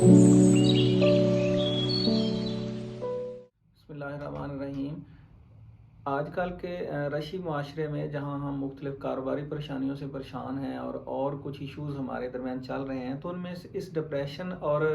बिस्मिल्लाहिर्रहमानिर्रहीम। आजकल के रशी माशरे में जहाँ हम मुख्तलिफ़ कारोबारी परेशानियों से परेशान हैं और कुछ इश्यूज़ हमारे दरमियान चल रहे हैं, तो उनमें से इस डिप्रेशन और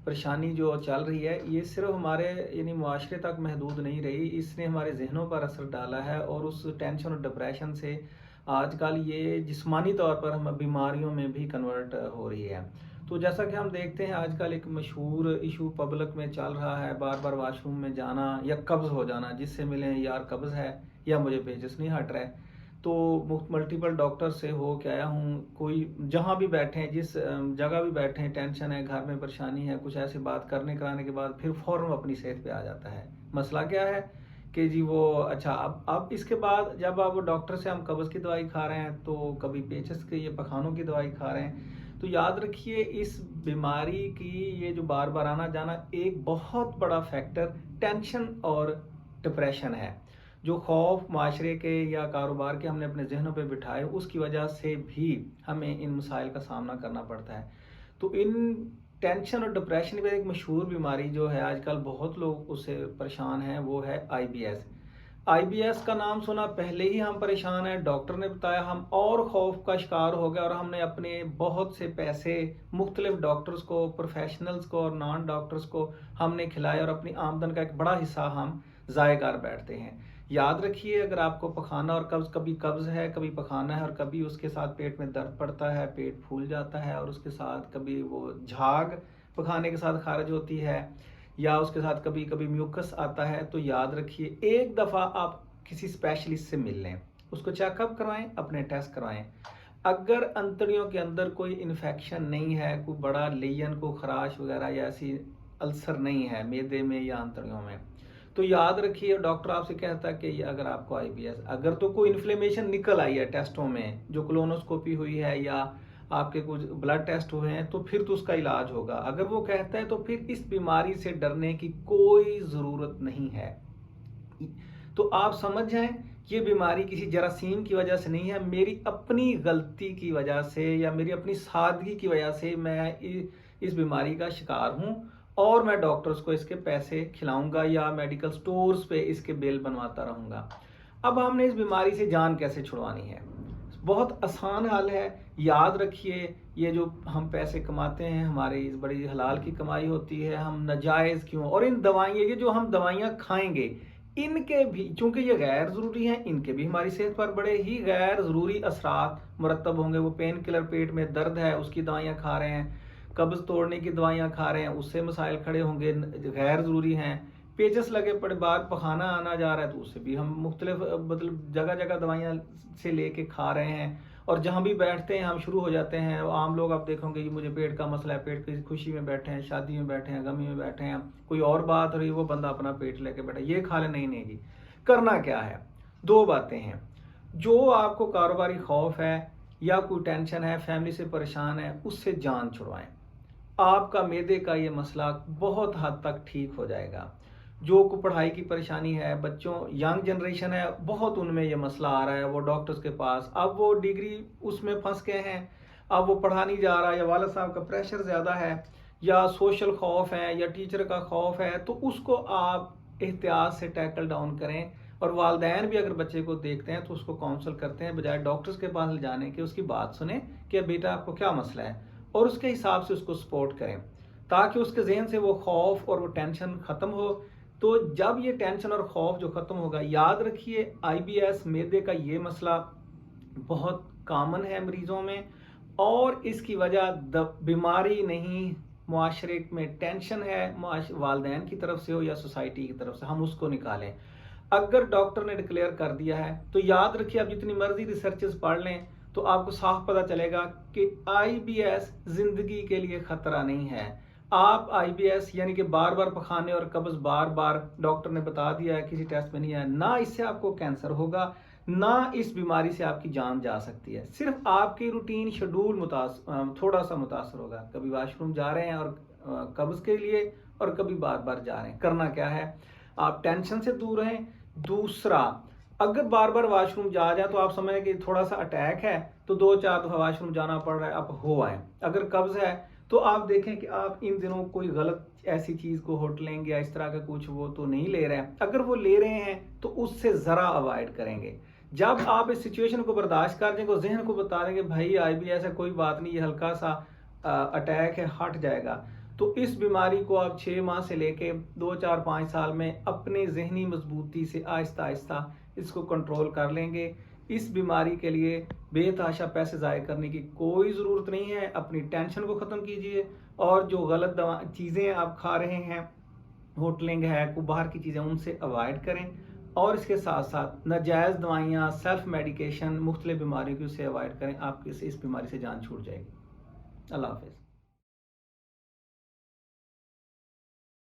परेशानी जो चल रही है, ये सिर्फ हमारे यानी माशरे तक महदूद नहीं रही, इसने हमारे जहनों पर असर डाला है और उस टेंशन और डिप्रेशन से आजकल ये जिस्मानी तौर पर हम बीमारियों में भी कन्वर्ट हो रही है। तो जैसा कि हम देखते हैं आजकल एक मशहूर इशू पब्लिक में चल रहा है, बार बार वाशरूम में जाना या कब्ज़ हो जाना, जिससे मिलें यार कब्ज़ है या मुझे पेचिस नहीं हट रहा है। तो मल्टीपल डॉक्टर से हो के आया हूँ, कोई जहाँ भी बैठे हैं, जिस जगह भी बैठे हैं, टेंशन है, घर में परेशानी है, कुछ ऐसी बात करने कराने के बाद फिर फ़ौरन अपनी सेहत पे आ जाता है। मसला क्या है कि जी वो अच्छा अब इसके बाद जब आप डॉक्टर से हम कब्ज़ की दवाई खा रहे हैं, तो कभी पेचिस की या पखानों की दवाई खा रहे हैं, तो याद रखिए इस बीमारी की ये जो बार बार आना जाना एक बहुत बड़ा फैक्टर टेंशन और डिप्रेशन है। जो खौफ माशरे के या कारोबार के हमने अपने जहनों पे बिठाए, उसकी वजह से भी हमें इन मसाइल का सामना करना पड़ता है। तो इन टेंशन और डिप्रेशन की एक मशहूर बीमारी जो है आजकल बहुत लोग उससे परेशान हैं, वो है आईबीएस। आईबीएस का नाम सुना पहले ही हम परेशान हैं, डॉक्टर ने बताया हम और खौफ का शिकार हो गए और हमने अपने बहुत से पैसे मुख्तलिफ डॉक्टर्स को, प्रोफेशनल्स को और नॉन डॉक्टर्स को हमने खिलाए और अपनी आमदन का एक बड़ा हिस्सा हम ज़ाय कर बैठते हैं। याद रखिए, अगर आपको पखाना और कब्ज़, कभी कब्ज़ है, कभी पखाना है और कभी उसके साथ पेट में दर्द पड़ता है, पेट फूल जाता है और उसके साथ कभी वो झाग पखाने के साथ खारिज होती है या उसके साथ कभी कभी म्यूकस आता है, तो याद रखिए एक दफ़ा आप किसी स्पेशलिस्ट से मिल लें, उसको चेकअप करवाएं, अपने टेस्ट करवाएं। अगर अंतड़ियों के अंदर कोई इन्फेक्शन नहीं है, कोई बड़ा लेयन, को खराश वगैरह या ऐसी अल्सर नहीं है मैदे में या अंतड़ियों में, तो याद रखिए डॉक्टर आपसे कहता है कि अगर आपको आईबीएस, अगर तो कोई इन्फ्लेमेशन निकल आई है टेस्टों में, जो कोलोनोस्कोपी हुई है या आपके कुछ ब्लड टेस्ट हुए हैं, तो फिर तो उसका इलाज होगा। अगर वो कहता है तो फिर इस बीमारी से डरने की कोई ज़रूरत नहीं है। तो आप समझ जाएं कि ये बीमारी किसी जरासीम की वजह से नहीं है, मेरी अपनी गलती की वजह से या मेरी अपनी सादगी की वजह से मैं इस बीमारी का शिकार हूँ और मैं डॉक्टर्स को इसके पैसे खिलाऊंगा या मेडिकल स्टोर्स पे इसके बिल बनवाता रहूँगा। अब हमने इस बीमारी से जान कैसे छुड़वानी है? बहुत आसान हल है। याद रखिए, ये जो हम पैसे कमाते हैं, हमारी इस बड़ी हलाल की कमाई होती है, हम नाजायज़ क्यों, और इन दवाइयाँ, ये जो हम दवाइयाँ खाएंगे, इनके भी चूँकि ये गैर ज़रूरी हैं, इनके भी हमारी सेहत पर बड़े ही गैर ज़रूरी असरात मुरतब होंगे। वो पेन किलर, पेट में दर्द है उसकी दवाइयाँ खा रहे हैं, कब्ज़ तोड़ने की दवाइयाँ खा रहे हैं, उससे मसाइल खड़े होंगे, गैर ज़रूरी हैं। पेचस लगे पड़े, बार पखाना आना जा रहा है, तो उससे भी हम मुख्तलिफ मतलब जगह जगह दवाइयाँ से लेके खा रहे हैं। और जहाँ भी बैठते हैं हम शुरू हो जाते हैं, आम लोग आप देखोगे कि मुझे पेट का मसला है, पेट की खुशी में बैठे हैं, शादी में बैठे हैं, गमी में बैठे हैं, कोई और बात हो रही है, वो बंदा अपना पेट लेके बैठा, ये खा ले, नहीं नहीं जी। करना क्या है? दो बातें हैं। जो आपको कारोबारी खौफ है या कोई टेंशन है, फैमिली से परेशान है, उससे जान छुड़वाएं। आपका मैदे का ये मसला बहुत हद तक ठीक हो जाएगा। जो को पढ़ाई की परेशानी है, बच्चों, यंग जनरेशन है, बहुत उनमें ये मसला आ रहा है, वो डॉक्टर्स के पास, अब वो डिग्री उसमें फंस गए हैं, अब वो पढ़ा नहीं जा रहा, या वालिद साहब का प्रेशर ज़्यादा है, या सोशल खौफ है, या टीचर का खौफ है, तो उसको आप एहतियात से टैकल डाउन करें। और वालदैन भी अगर बच्चे को देखते हैं तो उसको काउंसल करते हैं, बजाय डॉक्टर्स के पास ले जाने के उसकी बात सुने कि बेटा आपको क्या मसला है, और उसके हिसाब से उसको सपोर्ट करें, ताकि उसके जहन से वो खौफ और वो टेंशन ख़त्म हो। तो जब ये टेंशन और खौफ जो ख़त्म होगा, याद रखिए आईबीएस मैदे का ये मसला बहुत कॉमन है मरीज़ों में, और इसकी वजह बीमारी नहीं, मुआशरे में टेंशन है, वालदैन की तरफ से हो या सोसाइटी की तरफ से, हम उसको निकालें। अगर डॉक्टर ने डिक्लेयर कर दिया है तो याद रखिए, आप जितनी मर्जी रिसर्चेस पढ़ लें तो आपको साफ पता चलेगा कि आईबीएस ज़िंदगी के लिए ख़तरा नहीं है। आप आईबीएस यानी कि बार बार पखाने और कब्ज़ बार बार डॉक्टर ने बता दिया है, किसी टेस्ट में नहीं है, ना इससे आपको कैंसर होगा, ना इस बीमारी से आपकी जान जा सकती है। सिर्फ आपकी रूटीन शेड्यूल थोड़ा सा मुतासर होगा, कभी वाशरूम जा रहे हैं और कब्ज़ के लिए, और कभी बार बार जा रहे हैं। करना क्या है? आप टेंशन से दूर रहें। दूसरा, अगर बार बार वाशरूम जा जाए तो आप समझें कि थोड़ा सा अटैक है, तो 2-4 दफ़ा वाशरूम जाना पड़ रहा है, आप हो आए। अगर कब्ज़ है تو آپ دیکھیں کہ آپ ان دنوں کوئی غلط ایسی چیز کو ہوٹلنگ یا اس طرح کا کچھ وہ تو نہیں لے رہے ہیں. اگر وہ لے رہے ہیں تو اس سے ذرا اوائڈ کریں گے. جب آپ اس سچویشن کو برداشت کر دیں گے، ذہن کو بتا دیں گے بھائی آئی بی ایسا کوئی بات نہیں، یہ ہلکا سا اٹیک ہے، ہٹ جائے گا، تو اس بیماری کو آپ 6 ماہ سے لے کے 2 4 5 سال میں اپنے ذہنی مضبوطی سے آہستہ آہستہ اس کو کنٹرول کر لیں گے. اس بیماری کے لیے بے تحاشا پیسے ضائع کرنے کی کوئی ضرورت نہیں ہے. اپنی ٹینشن کو ختم کیجئے، اور جو غلط چیزیں آپ کھا رہے ہیں، ہوٹلنگ ہے، کوئی باہر کی چیزیں، ان سے اوائڈ کریں. اور اس کے ساتھ ساتھ ناجائز دوائیاں، سیلف میڈیکیشن، مختلف بیماریوں کی اسے اوائڈ کریں. آپ کی اس بیماری سے جان چھوٹ جائے گی. اللہ حافظ.